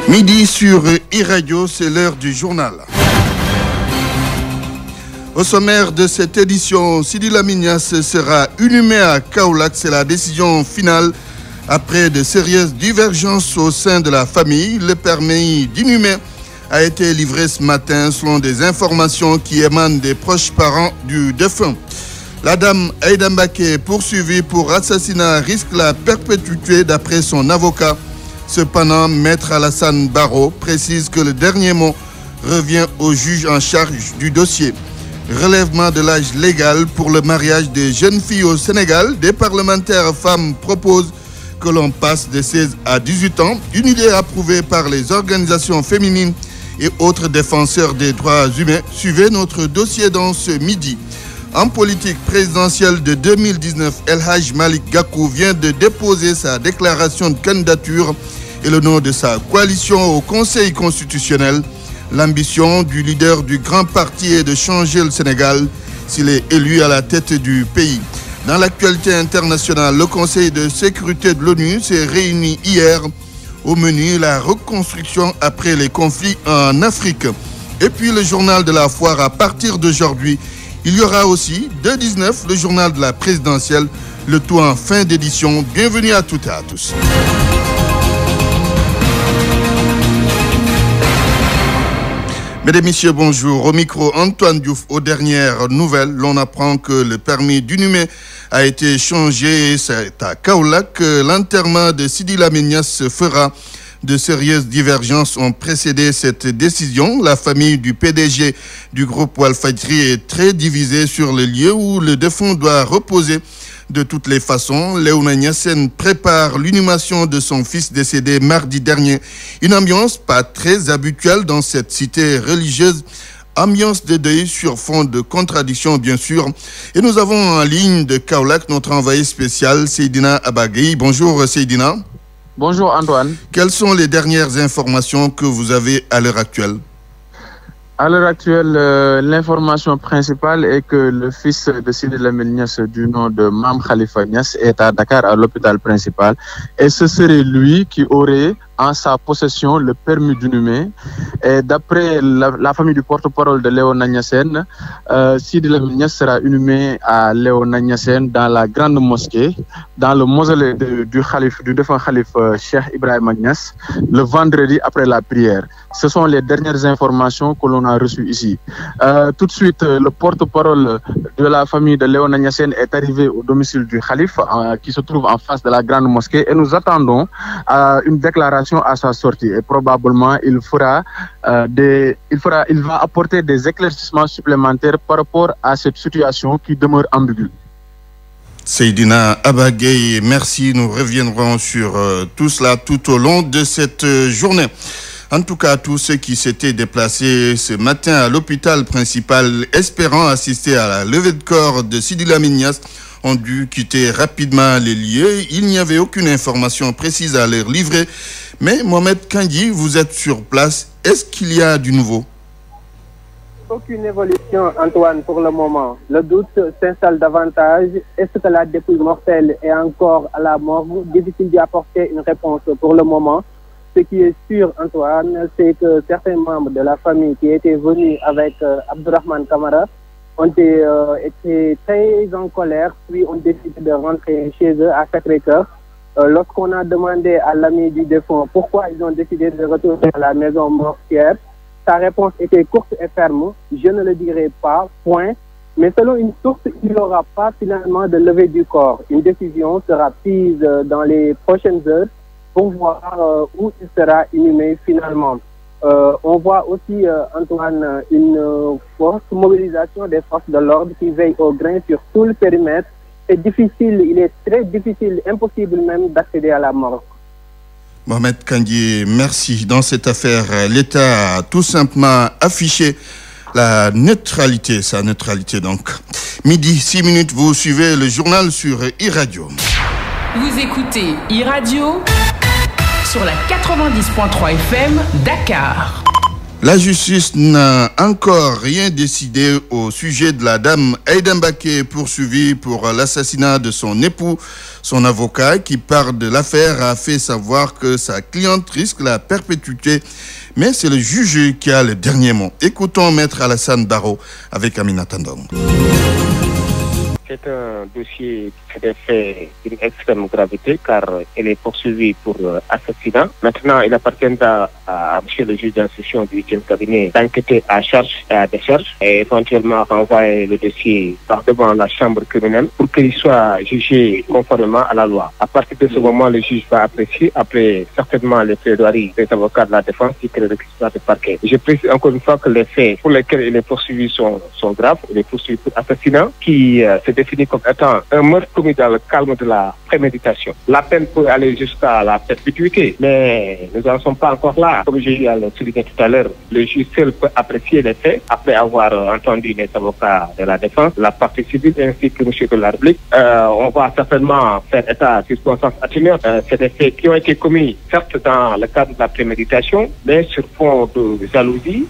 Midi sur e-radio, c'est l'heure du journal. Au sommaire de cette édition, Sidi Lamine Niasse sera inhumé à Kaolack. C'est la décision finale. Après de sérieuses divergences au sein de la famille, le permis d'inhumer a été livré ce matin selon des informations qui émanent des proches parents du défunt. La dame Aïda Mbaké, poursuivie pour assassinat, risque la perpétuité d'après son avocat. Cependant, Maître Alassane Barrow précise que le dernier mot revient au juge en charge du dossier. Relèvement de l'âge légal pour le mariage des jeunes filles au Sénégal. Des parlementaires femmes proposent que l'on passe de 16 à 18 ans. Une idée approuvée par les organisations féminines et autres défenseurs des droits humains. Suivez notre dossier dans ce midi. En politique présidentielle de 2019, El Hadj Malick Gakou vient de déposer sa déclaration de candidature et le nom de sa coalition au Conseil constitutionnel. L'ambition du leader du grand parti est de changer le Sénégal s'il est élu à la tête du pays. Dans l'actualité internationale, le Conseil de sécurité de l'ONU s'est réuni hier. Au menu, la reconstruction après les conflits en Afrique. Et puis le journal de la foire à partir d'aujourd'hui. Il y aura aussi, de 19, le journal de la présidentielle, le tout en fin d'édition. Bienvenue à toutes et à tous. Mesdames, Messieurs, bonjour. Au micro, Antoine Diouf. Aux dernières nouvelles, l'on apprend que le permis d'inhumer a été changé. C'est à Kaolack que l'enterrement de Sidi Lamine Niasse se fera. De sérieuses divergences ont précédé cette décision. La famille du PDG du groupe Walfadjri est très divisée sur le lieu où le défunt doit reposer. De toutes les façons, Léona Niassène prépare l'inhumation de son fils décédé mardi dernier. Une ambiance pas très habituelle dans cette cité religieuse. Ambiance de deuil sur fond de contradiction, bien sûr. Et nous avons en ligne de Kaolack notre envoyé spécial, Seydina Abagui. Bonjour Seydina. Bonjour Antoine. Quelles sont les dernières informations que vous avez à l'heure actuelle? À l'heure actuelle, l'information principale est que le fils de Sidi Lamine Niasse du nom de Mam Khalifa Niasse est à Dakar à l'hôpital principal et ce serait lui qui aurait en sa possession le permis d'inhumer. Et d'après la famille du porte-parole de Léona Niassène, Sidi Lamine Niasse sera inhumé à Léona Niassène dans la grande mosquée, dans le mausolée du défunt Khalif Cheikh Ibrahima Niasse, le vendredi après la prière. Ce sont les dernières informations que l'on a reçues ici. Tout de suite, le porte-parole de la famille de Léona Niassène est arrivé au domicile du Khalif, qui se trouve en face de la grande mosquée, et nous attendons une déclaration à sa sortie. Et probablement, il va apporter des éclaircissements supplémentaires par rapport à cette situation qui demeure ambiguë. Seydina Abagui, merci. Nous reviendrons sur tout cela tout au long de cette journée. En tout cas, tous ceux qui s'étaient déplacés ce matin à l'hôpital principal espérant assister à la levée de corps de Sidi Lamine Niasse ont dû quitter rapidement les lieux. Il n'y avait aucune information précise à leur livrer. Mais Mohamed Kandji, vous êtes sur place. Est-ce qu'il y a du nouveau? Aucune évolution, Antoine, pour le moment. Le doute s'installe davantage. Est-ce que la dépouille mortelle est encore à la morgue? Difficile d'y apporter une réponse pour le moment. Ce qui est sûr, Antoine, c'est que certains membres de la famille qui étaient venus avec Abdourahmane Kamara ont été très en colère, puis ont décidé de rentrer chez eux à Sacré-Cœur. Lorsqu'on a demandé à l'ami du défunt pourquoi ils ont décidé de retourner à la maison mortuaire, sa réponse était courte et ferme. Je ne le dirai pas, point. Mais selon une source, il n'y aura pas finalement de levée du corps. Une décision sera prise dans les prochaines heures pour voir où il sera inhumé finalement. On voit aussi, Antoine, une forte mobilisation des forces de l'ordre qui veillent au grain sur tout le périmètre. C'est difficile, il est très difficile, impossible même d'accéder à la morgue. Mohamed Kandji, merci. Dans cette affaire, l'État a tout simplement affiché la neutralité, sa neutralité donc. Midi, 6 minutes, vous suivez le journal sur e-radio. Vous écoutez e-radio sur la 90.3 FM Dakar. La justice n'a encore rien décidé au sujet de la dame Aïda Mbacké poursuivie pour l'assassinat de son époux. Son avocat qui parle de l'affaire a fait savoir que sa cliente risque la perpétuité. Mais c'est le juge qui a le dernier mot. Écoutons Maître Alassane Barrow avec Aminata Ndong. C'est un dossier qui fait des faits d'une extrême gravité car elle est poursuivie pour assassinat. Maintenant, il appartiendra à M. le juge d'instruction du 8e cabinet d'enquêter à charge et à décharge et éventuellement renvoyer le dossier par devant la chambre criminelle pour qu'il soit jugé conformément à la loi. À partir de ce moment, le juge va apprécier, après certainement les plaidoiries des avocats de la défense et que le réquisitoire de parquet. Je précise encore une fois que les faits pour lesquels il est poursuivi sont graves. Il est poursuivi pour assassinat qui se définit comme étant un meurtre commis dans le calme de la préméditation. La peine peut aller jusqu'à la perpétuité, mais nous n'en sommes pas encore là. Comme j'ai eu à le souligner tout à l'heure, le juge seul peut apprécier les faits après avoir entendu les avocats de la défense, la partie civile ainsi que M. de la République. On va certainement faire état de circonstances atténuantes. C'est des faits qui ont été commis, certes dans le cadre de la préméditation, mais sur fond de jalousie.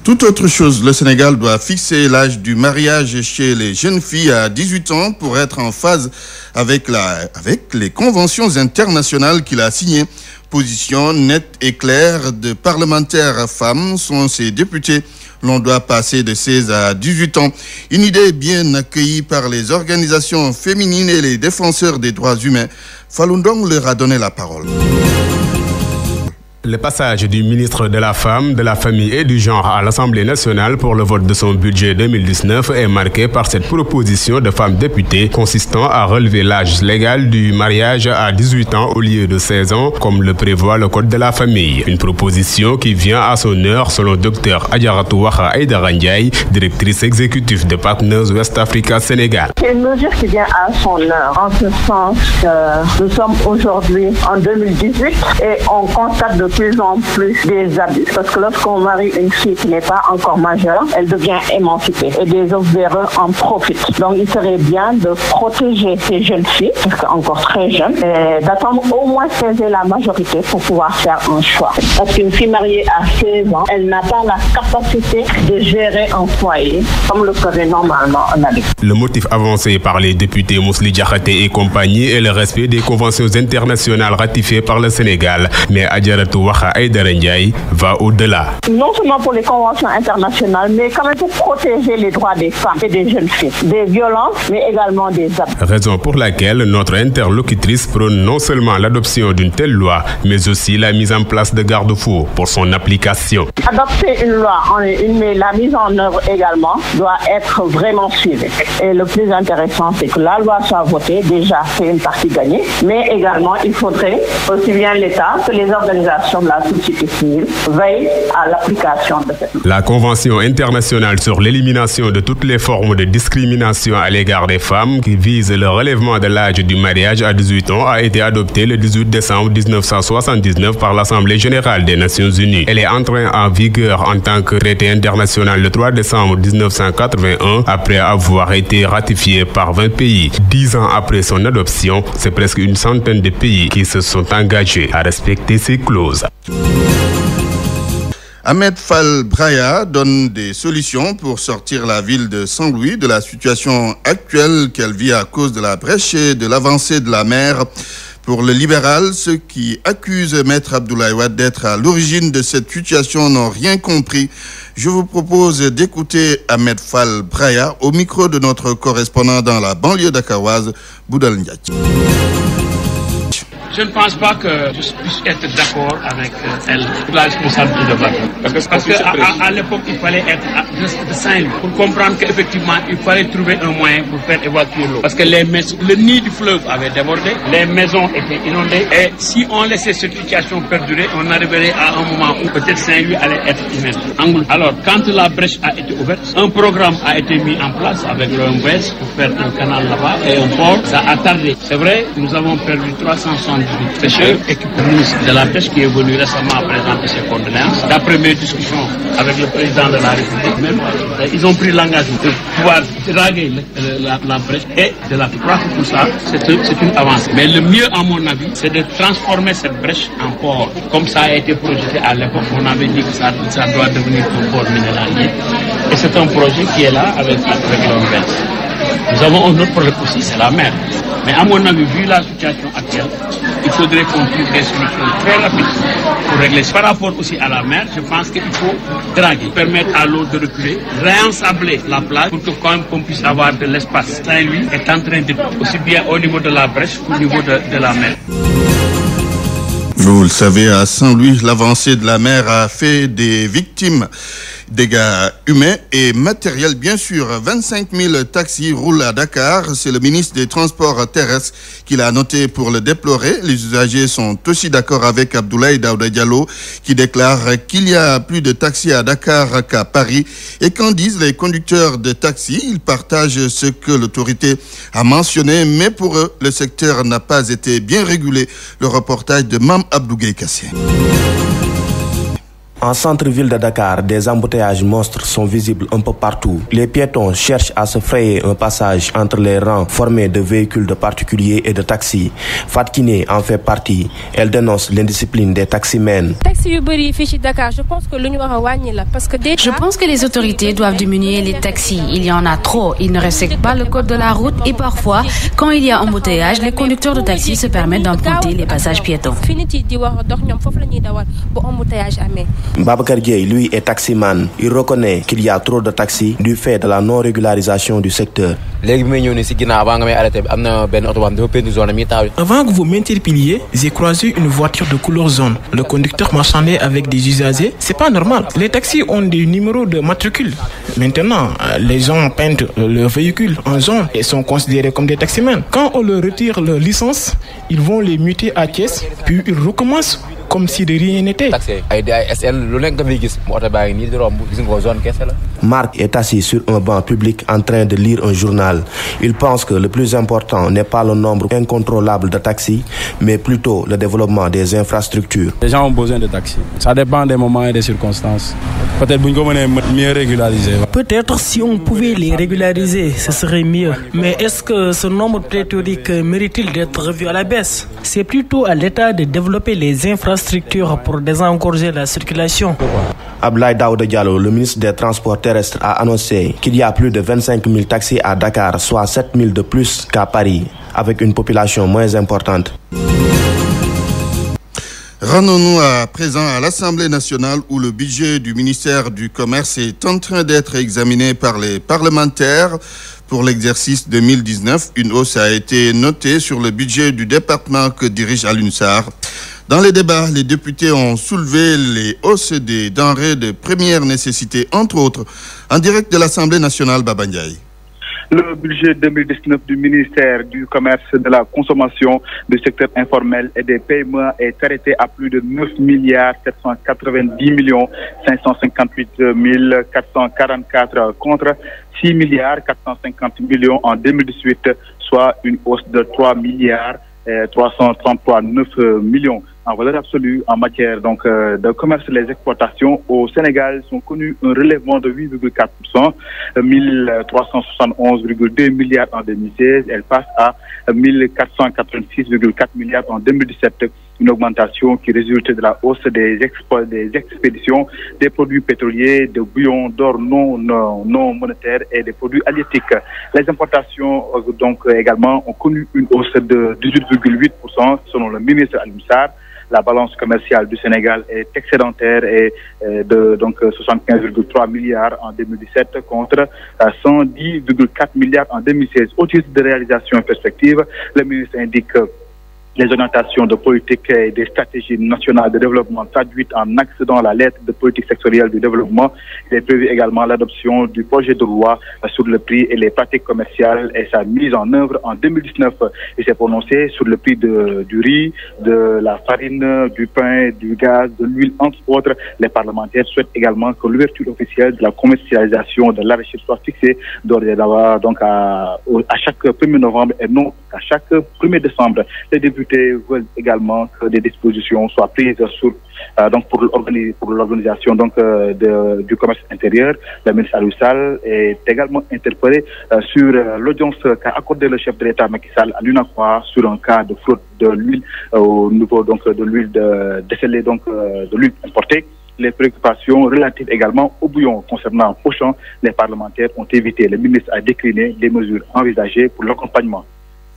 Toute autre chose, le Sénégal doit fixer l'âge du mariage chez les jeunes filles à 18 ans pour être en phase avec les conventions internationales qu'il a signées. Position nette et claire de parlementaires femmes sont ses députés. L'on doit passer de 16 à 18 ans. Une idée bien accueillie par les organisations féminines et les défenseurs des droits humains. Falun Gong leur a donné la parole. Le passage du ministre de la Femme, de la Famille et du Genre à l'Assemblée nationale pour le vote de son budget 2019 est marqué par cette proposition de femmes députées consistant à relever l'âge légal du mariage à 18 ans au lieu de 16 ans, comme le prévoit le Code de la famille. Une proposition qui vient à son heure selon Dr Adjaratou Waha Aïdara Ndiaye, directrice exécutive de Partners West Africa Sénégal. C'est une mesure qui vient à son heure, en ce sens que nous sommes aujourd'hui en 2018 et on constate de plus en plus des abus, parce que lorsqu'on marie une fille qui n'est pas encore majeure, elle devient émancipée et des hommes véreux en profitent. Donc il serait bien de protéger ces jeunes filles, parce qu'encore très jeunes, et d'attendre au moins qu'elles aient la majorité pour pouvoir faire un choix. Parce qu'une fille mariée à 16 ans, elle n'a pas la capacité de gérer un foyer comme le ferait normalement un adulte. Le motif avancé par les députés Mously Diakhaté et compagnie est le respect des conventions internationales ratifiées par le Sénégal, mais Adjaratou Waha Aïdara Ndiaye va au-delà. Non seulement pour les conventions internationales, mais quand même pour protéger les droits des femmes et des jeunes filles, des violences, mais également des abus. Raison pour laquelle notre interlocutrice prône non seulement l'adoption d'une telle loi, mais aussi la mise en place de garde-fous pour son application. Adopter une loi, mais la mise en œuvre également doit être vraiment suivie. Et le plus intéressant, c'est que la loi soit votée, déjà c'est une partie gagnée, mais également il faudrait aussi bien l'État que les organisations de la société civile veillent à l'application de cette loi. La Convention internationale sur l'élimination de toutes les formes de discrimination à l'égard des femmes qui vise le relèvement de l'âge du mariage à 18 ans a été adoptée le 18 décembre 1979 par l'Assemblée générale des Nations unies. Elle est entrée en vigueur en tant que traité international le 3 décembre 1981 après avoir été ratifiée par 20 pays. 10 ans après son adoption, c'est presque une centaine de pays qui se sont engagés à respecter ces clauses. Ahmed Fall Braya donne des solutions pour sortir la ville de Saint-Louis de la situation actuelle qu'elle vit à cause de la brèche et de l'avancée de la mer. Pour le libéral, ceux qui accusent Maître Abdoulaye Wade d'être à l'origine de cette situation n'ont rien compris. Je vous propose d'écouter Ahmed Fall Braya au micro de notre correspondant dans la banlieue dakaroise, Boudal Ndiaye. Je ne pense pas que je puisse être d'accord avec elle pour la responsabilité de Wade. Parce qu'à l'époque, il fallait être de Saint-Louis pour comprendre qu'effectivement, il fallait trouver un moyen pour faire évacuer l'eau. Parce que le nid du fleuve avait débordé, les maisons étaient inondées et si on laissait cette situation perdurer, on arriverait à un moment où peut-être Saint-Louis allait être immense. Alors, quand la brèche a été ouverte, un programme a été mis en place avec l'OMVS pour faire un canal là-bas et un port. Ça a tardé. C'est vrai, nous avons perdu 370 du pêcheur et ministre de la pêche qui est venu récemment présenter ses condoléances. La première discussion avec le président de la République même, ils ont pris l'engagement de pouvoir draguer la brèche et de la croire que tout ça, c'est une avancée. Mais le mieux, à mon avis, c'est de transformer cette brèche en port. Comme ça a été projeté à l'époque, on avait dit que ça doit devenir un port minéralier. Et c'est un projet qui est là avec l'OMVS. Nous avons un autre problème aussi, c'est la mer. Mais à mon avis, vu la situation actuelle, il faudrait qu'on trouve des solutions très rapides pour régler. Par rapport aussi à la mer, je pense qu'il faut draguer, permettre à l'eau de reculer, réensabler la plage pour que quand même qu'on puisse avoir de l'espace. Saint-Louis est en train de, aussi bien au niveau de la brèche qu'au niveau de la mer. Vous le savez, à Saint-Louis, l'avancée de la mer a fait des victimes. Dégâts humains et matériels, bien sûr. 25 000 taxis roulent à Dakar. C'est le ministre des Transports terrestres qui l'a noté pour le déplorer. Les usagers sont aussi d'accord avec Abdoulaye Daouda Diallo qui déclare qu'il y a plus de taxis à Dakar qu'à Paris. Et qu'en disent les conducteurs de taxis? Ils partagent ce que l'autorité a mentionné, mais pour eux, le secteur n'a pas été bien régulé. Le reportage de Mam Abdougué Kassé. En centre-ville de Dakar, des embouteillages monstres sont visibles un peu partout. Les piétons cherchent à se frayer un passage entre les rangs formés de véhicules de particuliers et de taxis. Fatkine en fait partie. Elle dénonce l'indiscipline des taximens. Je pense que les autorités doivent diminuer les taxis. Il y en a trop. Ils ne respectent pas le code de la route et parfois, quand il y a embouteillage, les conducteurs de taxis se permettent d'emprunter les passages piétons. Babacar Dieye, lui, est taximan. Il reconnaît qu'il y a trop de taxis du fait de la non-régularisation du secteur. Avant que vous m'interpelliez, j'ai croisé une voiture de couleur jaune. Le conducteur marchandait avec des usagers. C'est pas normal. Les taxis ont des numéros de matricule. Maintenant, les gens peignent leur véhicule en jaune et sont considérés comme des taximens. Quand on leur retire leur licence, ils vont les muter à caisse, puis ils recommencent comme si de rien n'était. Marc est assis sur un banc public en train de lire un journal. Il pense que le plus important n'est pas le nombre incontrôlable de taxis, mais plutôt le développement des infrastructures. Les gens ont besoin de taxis. Ça dépend des moments et des circonstances. Peut-être mieux régulariser. Peut-être si on pouvait les régulariser, ce serait mieux. Mais est-ce que ce nombre pléthorique mérite-t-il d'être revu à la baisse? C'est plutôt à l'État de développer les infrastructures pour désengorger la circulation. Abdoulaye Daouda Diallo, le ministre des Transports terrestres, a annoncé qu'il y a plus de 25 000 taxis à Dakar, soit 7 000 de plus qu'à Paris, avec une population moins importante. Rendons-nous à présent à l'Assemblée nationale où le budget du ministère du Commerce est en train d'être examiné par les parlementaires. Pour l'exercice 2019, une hausse a été notée sur le budget du département que dirige Alioune Sarr. Dans les débats, les députés ont soulevé les hausses des denrées de première nécessité, entre autres. En direct de l'Assemblée nationale, Baba Ndiaye. Le budget 2019 du ministère du Commerce, de la Consommation, du secteur informel et des paiements est arrêté à plus de 9 790 558 444 contre 6 450 millions en 2018, soit une hausse de 3 333 9 millions. En valeur absolue, en matière de commerce, les exportations au Sénégal sont connues un relèvement de 8,4%, 1371,2 milliards en 2016. Elles passent à 1486,4 milliards en 2017. Une augmentation qui résulte de la hausse des expéditions des produits pétroliers, de bouillons d'or non monétaires et des produits halieutiques. Les importations également ont connu une hausse de 18,8% selon le ministre Alioune Sarr. La balance commerciale du Sénégal est excédentaire et de 75,3 milliards en 2017 contre 110,4 milliards en 2016. Au titre de réalisation et perspective, le ministre indique les orientations de politique et des stratégies nationales de développement traduites en axe dans la lettre de politique sectorielle du développement. Il est prévu également l'adoption du projet de loi sur le prix et les pratiques commerciales et sa mise en œuvre en 2019. Il s'est prononcé sur le prix du riz, de la farine, du pain, du gaz, de l'huile, entre autres. Les parlementaires souhaitent également que l'ouverture officielle de la commercialisation de l'arachide soit fixée à chaque 1er novembre et non à chaque 1er décembre. Les députés députés veulent également que des dispositions soient prises pour l'organisation du commerce intérieur. La ministre Aliou Sall est également interpellée sur l'audience qu'a accordé le chef de l'État Macky Sall à l'UNACOIS sur un cas de fraude de l'huile au niveau de l'huile décelée de l'huile importée. Les préoccupations relatives également au bouillon concernant Auchan, les parlementaires ont évité. Le ministre a décliné les mesures envisagées pour l'accompagnement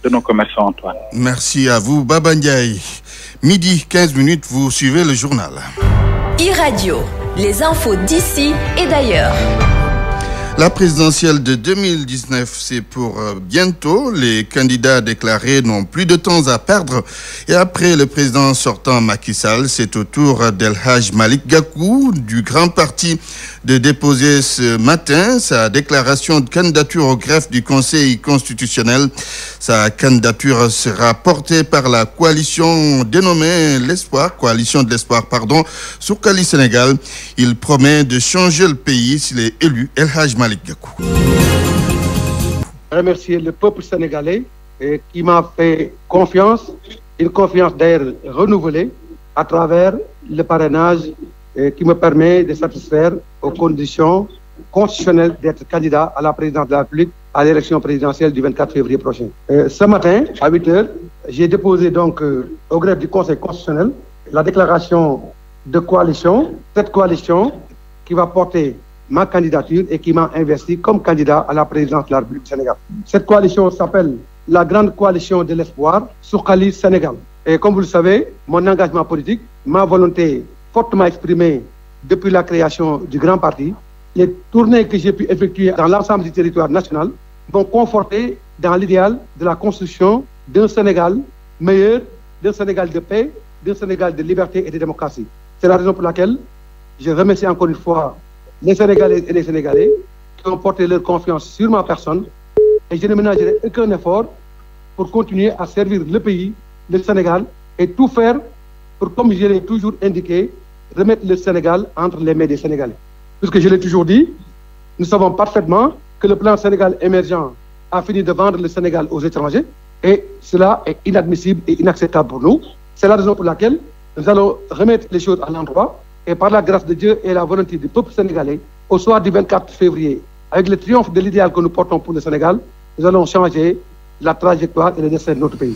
de nos commerçants, Antoine. Merci à vous, Baba Ndiaye. Midi 15 minutes, vous suivez le journal. E-Radio, les infos d'ici et d'ailleurs. La présidentielle de 2019, c'est pour bientôt. Les candidats déclarés n'ont plus de temps à perdre. Et après le président sortant Macky Sall, c'est au tour d'El Hadj Malick Gakou du Grand Parti de déposer ce matin sa déclaration de candidature au greffe du Conseil constitutionnel. Sa candidature sera portée par la coalition dénommée Coalition de l'Espoir, Soukali Sénégal. Il promet de changer le pays s'il est élu. El Hadj Malick Gakou. Remercier le peuple sénégalais qui m'a fait confiance, une confiance d'ailleurs renouvelée à travers le parrainage qui me permet de satisfaire aux conditions constitutionnelles d'être candidat à la présidence de la République à l'élection présidentielle du 24 février prochain. Ce matin, à 8h, j'ai déposé donc au greffe du Conseil constitutionnel la déclaration de coalition, cette coalition qui va porter ma candidature et qui m'a investi comme candidat à la présidence de la République du Sénégal. Cette coalition s'appelle la Grande Coalition de l'Espoir, Soukali Sénégal. Et comme vous le savez, mon engagement politique, ma volonté fortement exprimée depuis la création du Grand Parti, les tournées que j'ai pu effectuer dans l'ensemble du territoire national m'ont conforté dans l'idéal de la construction d'un Sénégal meilleur, d'un Sénégal de paix, d'un Sénégal de liberté et de démocratie. C'est la raison pour laquelle je remercie encore une fois les Sénégalais et les Sénégalais qui ont porté leur confiance sur ma personne et je ne ménagerai aucun effort pour continuer à servir le pays, le Sénégal et tout faire pour, comme je l'ai toujours indiqué, remettre le Sénégal entre les mains des Sénégalais. Puisque je l'ai toujours dit, nous savons parfaitement que le plan Sénégal émergent a fini de vendre le Sénégal aux étrangers et cela est inadmissible et inacceptable pour nous. C'est la raison pour laquelle nous allons remettre les choses à l'endroit et par la grâce de Dieu et la volonté du peuple sénégalais, au soir du 24 février, avec le triomphe de l'idéal que nous portons pour le Sénégal, nous allons changer la trajectoire et le destin de notre pays.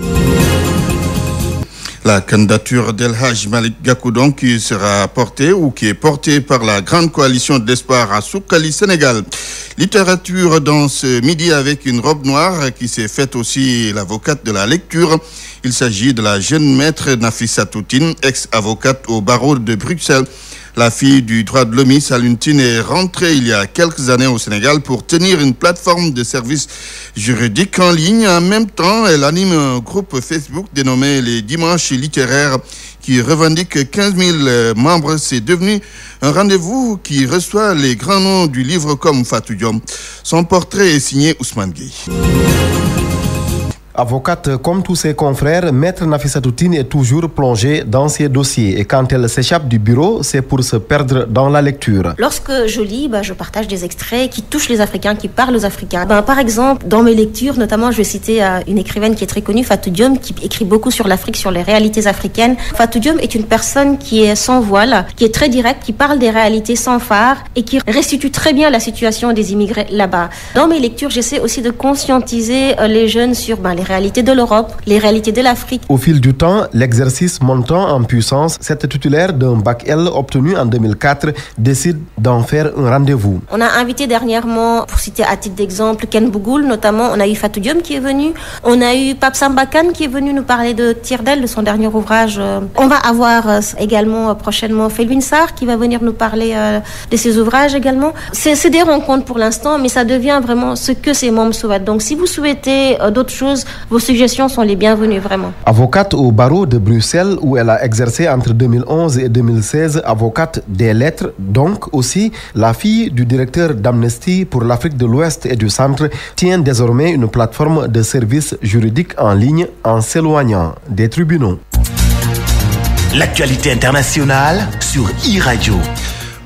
La candidature d'El Hadj Malick Gakou donc qui sera portée ou qui est portée par la Grande Coalition de l'Espoir à Soukali Sénégal. Littérature dans ce midi avec une robe noire qui s'est faite aussi l'avocate de la lecture. Il s'agit de la jeune maître Nafissatou Tine, ex-avocate au barreau de Bruxelles. La fille du droit de l'homme, Alioune Tine, est rentrée il y a quelques années au Sénégal pour tenir une plateforme de services juridiques en ligne. En même temps, elle anime un groupe Facebook dénommé les Dimanches littéraires qui revendique 15 000 membres. C'est devenu un rendez-vous qui reçoit les grands noms du livre comme Fatou Diom. Son portrait est signé Ousmane Gueye. Avocate comme tous ses confrères, Maître Nafissatou Tine est toujours plongée dans ses dossiers. Et quand elle s'échappe du bureau, c'est pour se perdre dans la lecture. Lorsque je lis, je partage des extraits qui touchent les Africains, qui parlent aux Africains. Par exemple, dans mes lectures, notamment, je vais citer une écrivaine qui est très connue, Fatou Diom, qui écrit beaucoup sur l'Afrique, sur les réalités africaines. Fatou Diom est une personne qui est sans voile, qui est très directe, qui parle des réalités sans phare et qui restitue très bien la situation des immigrés là-bas. Dans mes lectures, j'essaie aussi de conscientiser les jeunes sur les réalités de l'Europe, les réalités de l'Afrique. Au fil du temps, l'exercice montant en puissance, cette titulaire d'un bac L obtenu en 2004 décide d'en faire un rendez-vous. On a invité dernièrement, pour citer à titre d'exemple, Ken Bougoul notamment, on a eu Fatou Diom qui est venu, on a eu Pape Samba Kane qui est venu nous parler de Tirdel, de son dernier ouvrage. On va avoir également prochainement Felwine Sarr qui va venir nous parler de ses ouvrages également. C'est des rencontres pour l'instant, mais ça devient vraiment ce que ses membres souhaitent. Donc si vous souhaitez d'autres choses, vos suggestions sont les bienvenues, vraiment. Avocate au barreau de Bruxelles, où elle a exercé entre 2011 et 2016, avocate des lettres, donc aussi la fille du directeur d'Amnesty pour l'Afrique de l'Ouest et du Centre, tient désormais une plateforme de services juridiques en ligne en s'éloignant des tribunaux. L'actualité internationale sur e-Radio.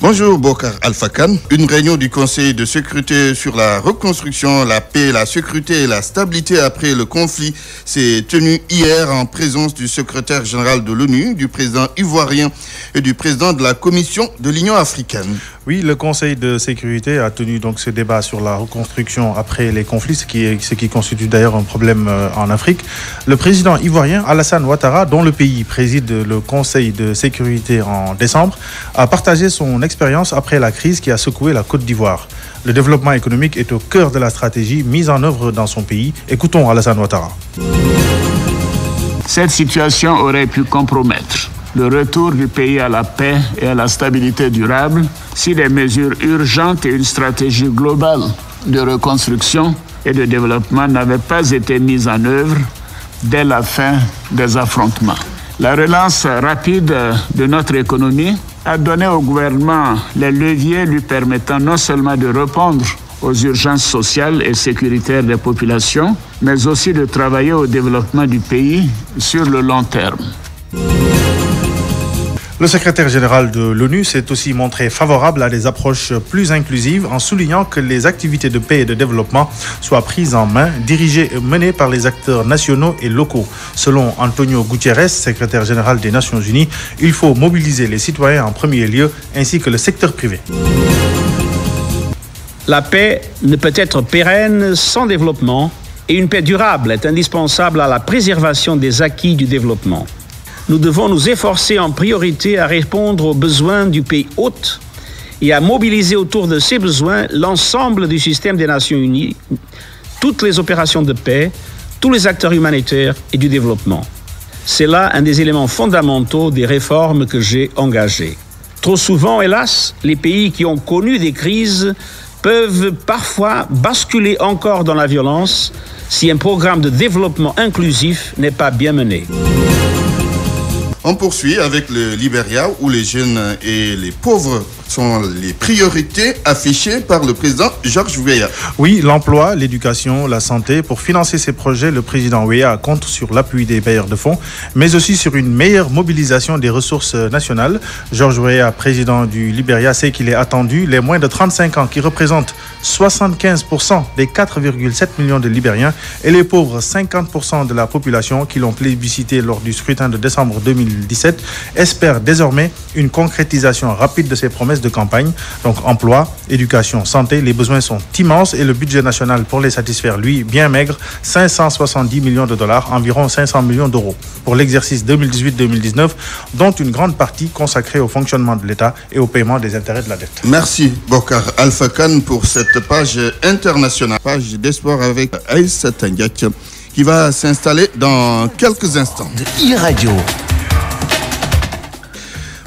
Bonjour Bokar Alpha Khan. Une réunion du Conseil de sécurité sur la reconstruction, la paix, la sécurité et la stabilité après le conflit s'est tenue hier en présence du secrétaire général de l'ONU, du président ivoirien et du président de la Commission de l'Union africaine. Oui, le Conseil de sécurité a tenu donc ce débat sur la reconstruction après les conflits, ce qui constitue d'ailleurs un problème en Afrique. Le président ivoirien Alassane Ouattara, dont le pays préside le Conseil de sécurité en décembre, a partagé son expérience après la crise qui a secoué la Côte d'Ivoire. Le développement économique est au cœur de la stratégie mise en œuvre dans son pays. Écoutons Alassane Ouattara. Cette situation aurait pu compromettre le retour du pays à la paix et à la stabilité durable si des mesures urgentes et une stratégie globale de reconstruction et de développement n'avaient pas été mises en œuvre dès la fin des affrontements. La relance rapide de notre économie a donné au gouvernement les leviers lui permettant non seulement de répondre aux urgences sociales et sécuritaires des populations, mais aussi de travailler au développement du pays sur le long terme. Le secrétaire général de l'ONU s'est aussi montré favorable à des approches plus inclusives en soulignant que les activités de paix et de développement soient prises en main, dirigées et menées par les acteurs nationaux et locaux. Selon Antonio Guterres, secrétaire général des Nations Unies, il faut mobiliser les citoyens en premier lieu ainsi que le secteur privé. La paix ne peut être pérenne sans développement et une paix durable est indispensable à la préservation des acquis du développement. Nous devons nous efforcer en priorité à répondre aux besoins du pays hôte et à mobiliser autour de ces besoins l'ensemble du système des Nations Unies, toutes les opérations de paix, tous les acteurs humanitaires et du développement. C'est là un des éléments fondamentaux des réformes que j'ai engagées. Trop souvent, hélas, les pays qui ont connu des crises peuvent parfois basculer encore dans la violence si un programme de développement inclusif n'est pas bien mené. On poursuit avec le Libéria où les jeunes et les pauvres sont les priorités affichées par le président George Weah. Oui, l'emploi, l'éducation, la santé. Pour financer ces projets, le président Weah compte sur l'appui des bailleurs de fonds, mais aussi sur une meilleure mobilisation des ressources nationales. George Weah, président du Libéria, sait qu'il est attendu les moins de 35 ans qui représentent 75% des 4,7 millions de Libériens et les pauvres 50% de la population qui l'ont plébiscité lors du scrutin de décembre 2017 espèrent désormais une concrétisation rapide de ces promesses de campagne. Donc emploi, éducation, santé, les besoins sont immenses et le budget national pour les satisfaire, lui, bien maigre, 570 millions de dollars, environ 500 millions d'euros pour l'exercice 2018-2019, dont une grande partie consacrée au fonctionnement de l'État et au paiement des intérêts de la dette. Merci Bokar Alpha Khan pour cette page internationale, page d'espoir avec Aïssata Ndiaye qui va s'installer dans quelques instants. De e-radio.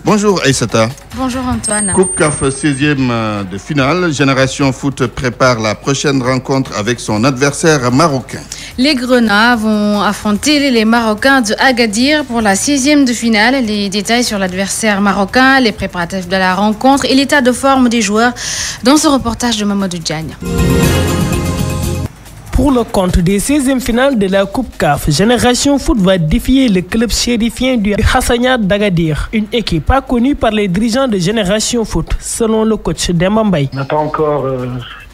Bonjour Aïssata. Bonjour Antoine. Coupe CAF 16e de finale. Génération Foot prépare la prochaine rencontre avec son adversaire marocain. Les Grenats vont affronter les Marocains de Agadir pour la 16e de finale. Les détails sur l'adversaire marocain, les préparatifs de la rencontre et l'état de forme des joueurs dans ce reportage de Mamadou Diagne. Pour le compte des 16e finales de la Coupe CAF, Génération Foot va défier le club chérifien du Hassania d'Agadir, une équipe pas connue par les dirigeants de Génération Foot, selon le coach Demba Mbaye. On n'a pas encore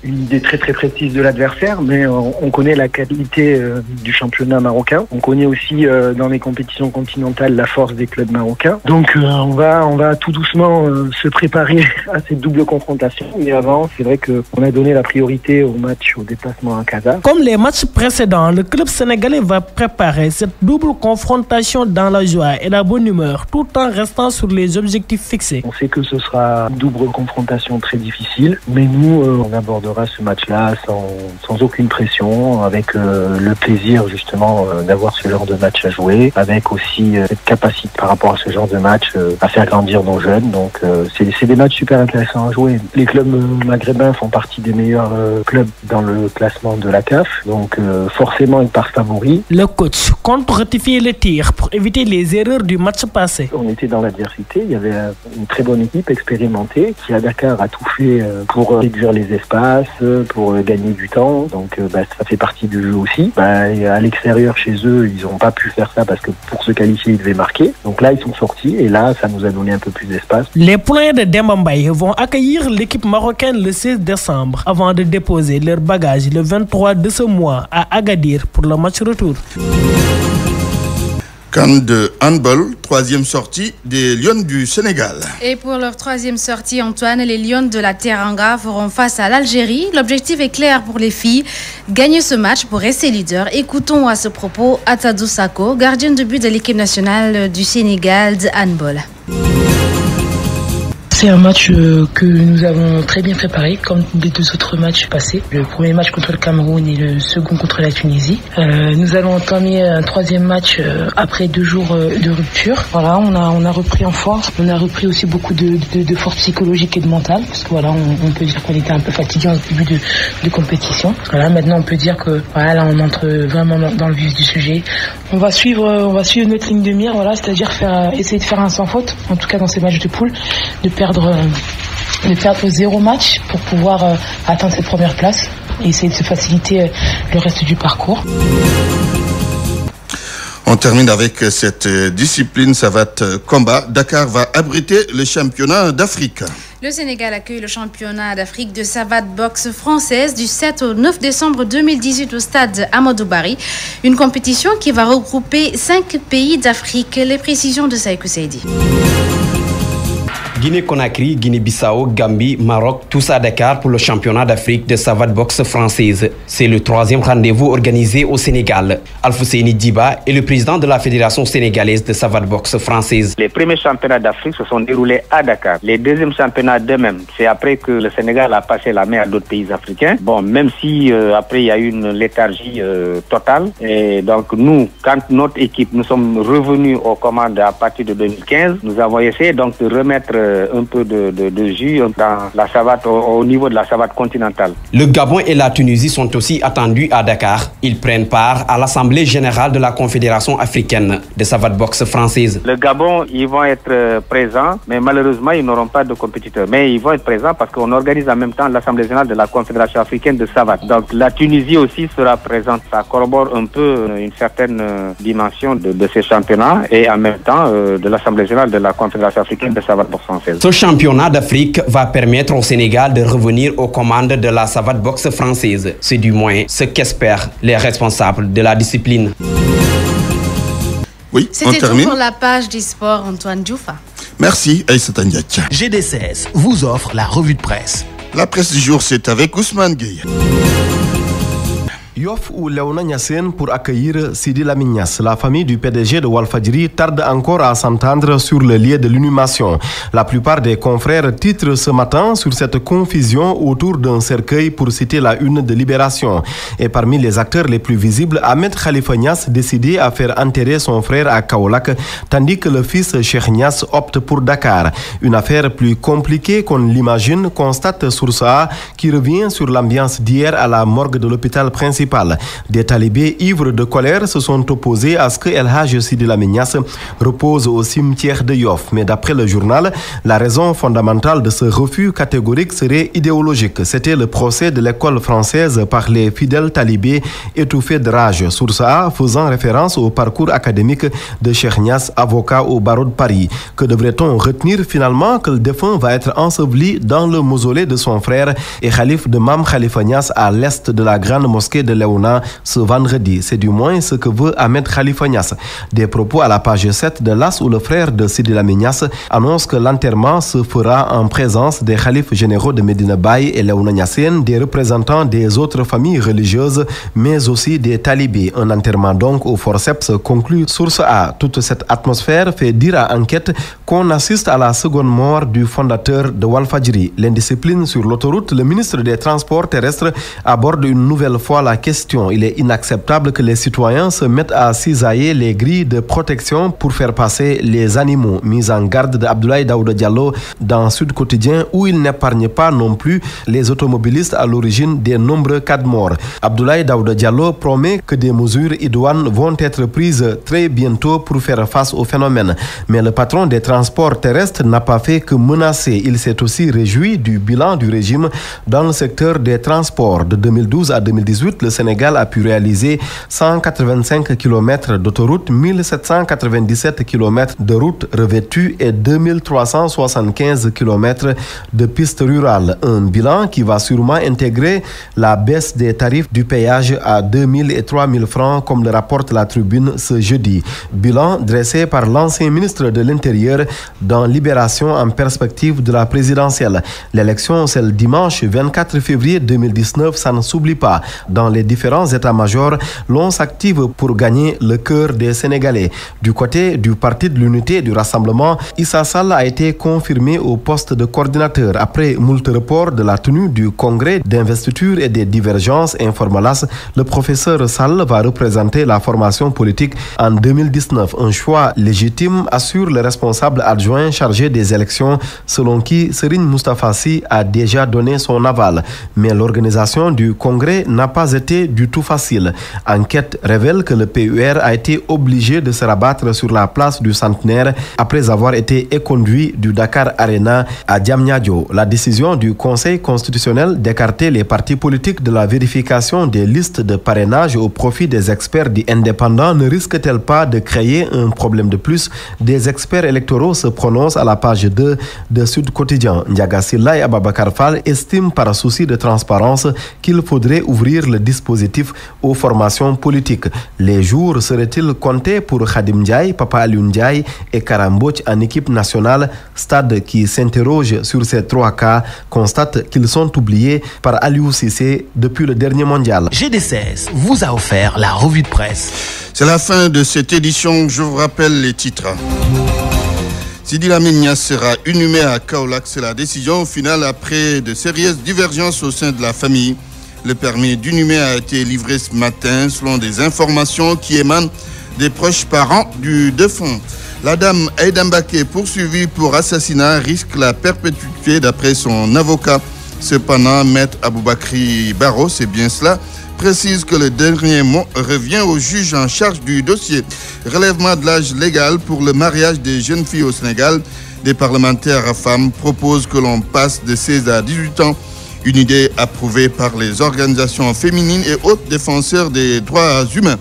une idée très précise de l'adversaire, mais on connaît la qualité du championnat marocain. On connaît aussi dans les compétitions continentales la force des clubs marocains. Donc on va tout doucement se préparer à cette double confrontation. Mais avant, c'est vrai qu'on a donné la priorité au match au déplacement à Casa. Comme les matchs précédents, le club sénégalais va préparer cette double confrontation dans la joie et la bonne humeur, tout en restant sur les objectifs fixés. On sait que ce sera une double confrontation très difficile, mais nous, on abordera ce match-là sans aucune pression, avec le plaisir justement d'avoir ce genre de match à jouer, avec aussi cette capacité par rapport à ce genre de match à faire grandir nos jeunes. Donc c'est des matchs super intéressants à jouer. Les clubs maghrébins font partie des meilleurs clubs dans le classement de la CAF, donc forcément ils partent favoris. Le coach compte rectifier les tirs pour éviter les erreurs du match passé. On était dans l'adversité, il y avait une très bonne équipe expérimentée qui à Dakar a tout fait pour réduire les espaces, place pour gagner du temps. Donc ça fait partie du jeu aussi. À l'extérieur, chez eux, ils n'ont pas pu faire ça parce que pour se qualifier, ils devaient marquer. Donc là, ils sont sortis et là, ça nous a donné un peu plus d'espace. Les poulains de Demba Mbaye vont accueillir l'équipe marocaine le 16 décembre avant de déposer leur bagage le 23 de ce mois à Agadir pour le match retour. CAN de handball, troisième sortie des Lions du Sénégal. Et pour leur troisième sortie, Antoine, les Lions de la Teranga feront face à l'Algérie. L'objectif est clair pour les filles, gagner ce match pour rester leader. Écoutons à ce propos Atadou Sako, gardien de but de l'équipe nationale du Sénégal de handball. C'est un match que nous avons très bien préparé, comme les deux autres matchs passés. Le premier match contre le Cameroun et le second contre la Tunisie. Nous allons entamer un troisième match après 2 jours de rupture. Voilà, on a repris en force. On a repris aussi beaucoup de force psychologique et de mentale, parce que voilà, on peut dire qu'on était un peu fatigué en début de compétition. Voilà, maintenant on peut dire que voilà, là on entre vraiment dans le vif du sujet. On va suivre notre ligne de mire, voilà, c'est-à-dire essayer de faire un sans faute, en tout cas dans ces matchs de poule, de perdre 0 match pour pouvoir atteindre cette première place et essayer de se faciliter le reste du parcours. On termine avec cette discipline savate combat. Dakar va abriter le championnat d'Afrique. Le Sénégal accueille le championnat d'Afrique de savate boxe française du 7 au 9 décembre 2018 au stade Amadou Barry. Une compétition qui va regrouper 5 pays d'Afrique. Les précisions de Saïkou Seydi. Guinée-Conakry, Guinée-Bissau, Gambie, Maroc, tous à Dakar pour le championnat d'Afrique de savate boxe française. C'est le 3e rendez-vous organisé au Sénégal. Alfousseini Diba est le président de la Fédération sénégalaise de savate boxe française. Les premiers championnats d'Afrique se sont déroulés à Dakar. Les deuxièmes championnats d'eux-mêmes, c'est après que le Sénégal a passé la main à d'autres pays africains. Bon, même si après il y a eu une léthargie totale. Et donc nous, quand notre équipe, nous sommes revenus aux commandes à partir de 2015, nous avons essayé donc de remettre un peu de jus dans la savate au niveau de la savate continentale. Le Gabon et la Tunisie sont aussi attendus à Dakar. Ils prennent part à l'Assemblée générale de la Confédération africaine de savate boxe française. Le Gabon, ils vont être présents, mais malheureusement, ils n'auront pas de compétiteurs. Mais ils vont être présents parce qu'on organise en même temps l'Assemblée générale de la Confédération africaine de savate. Donc la Tunisie aussi sera présente. Ça corrobore un peu une certaine dimension de ces championnats et en même temps de l'Assemblée générale de la Confédération africaine de savate boxe française. Ce championnat d'Afrique va permettre au Sénégal de revenir aux commandes de la savate boxe française. C'est du moins ce qu'espèrent les responsables de la discipline. Oui, c'était tout pour la page du sport, Antoine Djoufa. Merci, Aïssata Ndiacha. GD16 vous offre la revue de presse. La presse du jour, c'est avec Ousmane Gueye. Yoff ou Léona Niassène pour accueillir Sidi Lamine Niasse. La famille du PDG de Walfadjri tarde encore à s'entendre sur le lieu de l'inhumation. La plupart des confrères titrent ce matin sur cette confusion autour d'un cercueil pour citer la une de Libération. Et parmi les acteurs les plus visibles, Ahmed Khalifa Niasse décidé à faire enterrer son frère à Kaolack, tandis que le fils Cheikh Niasse opte pour Dakar. Une affaire plus compliquée qu'on l'imagine, constate Source A, qui revient sur l'ambiance d'hier à la morgue de l'hôpital principal. Des talibés ivres de colère se sont opposés à ce que El Hadj Sidi Lamine Niasse repose au cimetière de Yoff. Mais d'après le journal, la raison fondamentale de ce refus catégorique serait idéologique. C'était le procès de l'école française par les fidèles talibés étouffés de rage. Source A faisant référence au parcours académique de Cheikh Niasse, avocat au barreau de Paris. Que devrait-on retenir finalement? Que le défunt va être enseveli dans le mausolée de son frère et khalife de Mam Khalifa Niasse à l'est de la grande mosquée de Léona ce vendredi. C'est du moins ce que veut Ahmed Khalifa Niasse. Des propos à la page 7 de l'As où le frère de Sidi Lamine Niasse annonce que l'enterrement se fera en présence des khalifes généraux de Medina Baye et Léona Niassène, des représentants des autres familles religieuses, mais aussi des talibés. Un enterrement donc au forceps, conclut Source A. Toute cette atmosphère fait dire à Enquête qu'on assiste à la seconde mort du fondateur de Walfadjri. L'indiscipline sur l'autoroute, le ministre des Transports terrestres aborde une nouvelle fois la question question. Il est inacceptable que les citoyens se mettent à cisailler les grilles de protection pour faire passer les animaux. Mise en garde d'Abdoulaye Daouda Diallo dans Sud Quotidien, où il n'épargne pas non plus les automobilistes à l'origine des nombreux cas de mort. Abdoulaye Daouda Diallo promet que des mesures idoines vont être prises très bientôt pour faire face au phénomène. Mais le patron des transports terrestres n'a pas fait que menacer. Il s'est aussi réjoui du bilan du régime dans le secteur des transports. De 2012 à 2018, le Sénégal a pu réaliser 185 km d'autoroutes, 1797 km de routes revêtues et 2375 km de pistes rurales. Un bilan qui va sûrement intégrer la baisse des tarifs du péage à 2000 et 3000 francs, comme le rapporte la Tribune ce jeudi. Bilan dressé par l'ancien ministre de l'Intérieur dans Libération en perspective de la présidentielle. L'élection, c'est le dimanche 24 février 2019, ça ne s'oublie pas. Dans les différents états-majors, l'on s'active pour gagner le cœur des Sénégalais. Du côté du Parti de l'Unité et du Rassemblement, Issa Sall a été confirmé au poste de coordinateur après moult report de la tenue du congrès d'investiture et des divergences. Informalas, le professeur Sall va représenter la formation politique en 2019. Un choix légitime, assure le responsable adjoint chargé des élections, selon qui Serigne Moustapha Sy a déjà donné son aval. Mais l'organisation du congrès n'a pas été du tout facile. Enquête révèle que le PUR a été obligé de se rabattre sur la place du Centenaire après avoir été éconduit du Dakar Arena à Diamniadio. La décision du Conseil constitutionnel d'écarter les partis politiques de la vérification des listes de parrainage au profit des experts dits indépendants ne risque-t-elle pas de créer un problème de plus? Des experts électoraux se prononcent à la page 2 de Sud Quotidien. Ndiaga Sylla et Ababakar Fall estiment par souci de transparence qu'il faudrait ouvrir le dispositif aux formations politiques. Les jours seraient-ils comptés pour Khadim Ndiaye, Papa Aliou Ndiaye et Karambouch en équipe nationale? Stade qui s'interroge sur ces trois cas constate qu'ils sont oubliés par Aliou Cissé depuis le dernier mondial. GD16 vous a offert la revue de presse. C'est la fin de cette édition. Je vous rappelle les titres. Sidi Lamine Niasse sera inhumé à Kaolack. C'est la décision finale après de sérieuses divergences au sein de la famille. Le permis d'inhumer a été livré ce matin selon des informations qui émanent des proches parents du défunt. La dame Aïda Mbaké, poursuivie pour assassinat, risque la perpétuité d'après son avocat. Cependant, Maître Aboubakri Barro, c'est bien cela, précise que le dernier mot revient au juge en charge du dossier. Relèvement de l'âge légal pour le mariage des jeunes filles au Sénégal. Des parlementaires femmes proposent que l'on passe de 16 à 18 ans. Une idée approuvée par les organisations féminines et autres défenseurs des droits humains.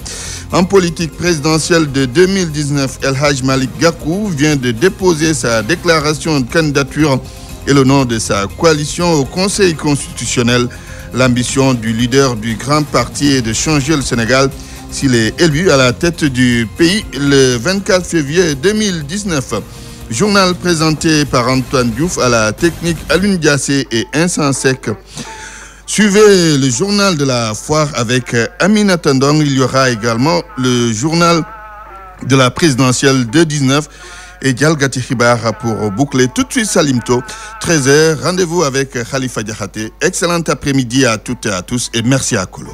En politique présidentielle de 2019, El Hadj Malick Gakou vient de déposer sa déclaration de candidature et le nom de sa coalition au Conseil constitutionnel. L'ambition du leader du grand parti est de changer le Sénégal s'il est élu à la tête du pays le 24 février 2019. Journal présenté par Antoine Diouf, à la technique Alioune Diassé et Insensec. Suivez le journal de la foire avec Aminata Ndong. Il y aura également le journal de la présidentielle de 19 et Dialgati Khibar pour boucler tout de suite Salimto. 13h, rendez-vous avec Khalifa Diakhaté. Excellent après-midi à toutes et à tous et merci à Kolo.